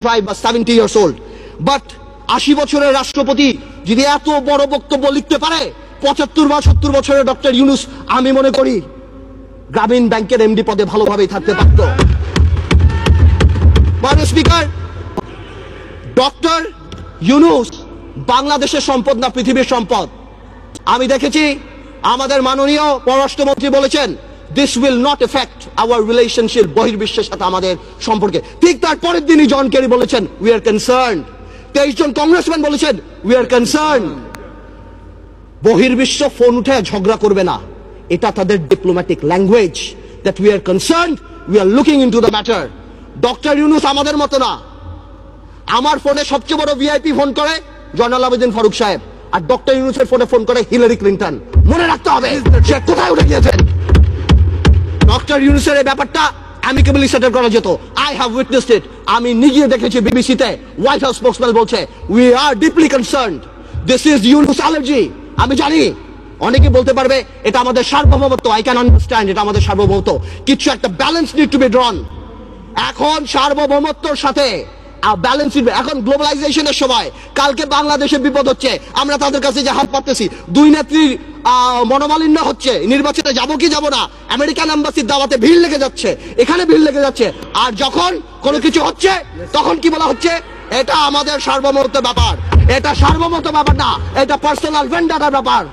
বা 70 years old, but 80 বছরের রাষ্ট্রপতি যদি এত বড় বক্তব্য লিখতে পারে, 75 বা 70 বছরের ডক্টর ইউনূস আমি মনে করি গ্রামীণ ব্যাংকের এমডি পদে ভালোভাবেই থাকতে পারত। মাননীয় স্পিকার, ডক্টর ইউনূস বাংলাদেশের সম্পদ না পৃথিবীর সম্পদ। আমি দেখেছি আমাদের মাননীয় পররাষ্ট্রমন্ত্রী বলেছেন this will not affect our relationship বহির্বিশ্বের সাথে আমাদের সম্পর্কে। ঠিক তার পরের দিনই জন কেরি বলেছেন we are concerned। 23 জন কংগ্রেসম্যান বলেছেন we are concerned। বহির্বিশ্ব ফোন উঠে ঝগড়া করবে না, এটা তাদের diplomatic language that we are concerned, we are looking into the matter। Doctor Yunus আমাদের মতো না। আমার ফোনে সবচেয়ে বড় ভিআইপি ফোন করে জয়নাল আবেদিন ফারুক সাহেব, আর ডক্টর ইউনূসের ফোনে ফোন করে হিলারি ক্লিন্টন। মনে রাখতে হবে সে কোথায় উঠে গিয়েছেন। ডক্টর ইউনূসের এই ব্যাপারটা অ্যামিকেবলি সেটেল করা যেত। আই হ্যাভ উইটনেসড ইট। আমি নিজে দেখেছি বিবিসিতে হোয়াইট হাউস স্পোকসম্যান বলছে we are deeply concerned, this is Yunus allergy. আমি জানি অনেকে বলতে পারবে এটা আমাদের সার্বভৌমত্ব, আই ক্যান আন্ডারস্ট্যান্ড, এটা আমাদের সার্বভৌমত্ব, কিছু একটা ব্যালেন্স নিড টু বি ড্রন। এখন সার্বভৌমত্বর সাথে ব্যালেন্স, এখন গ্লোবালাইজেশনের সময় কালকে বাংলাদেশে বিপদ হচ্ছে, আমরা তাদের কাছে যে হাত পাততেছি, দুই নেত্রীর মনোমালিন্য হচ্ছে, নির্বাচনে যাবো কি যাবো না, আমেরিকান এম্বাসির দাওয়াতে ভিড় লেগে যাচ্ছে, এখানে ভিড় লেগে যাচ্ছে, আর যখন কোনো কিছু হচ্ছে তখন কি বলা হচ্ছে এটা আমাদের সার্বভৌমত্ব ব্যাপার। এটা সার্বভৌমত্ব ব্যাপার না, এটা পার্সোনাল ভেন্ডারের ব্যাপার।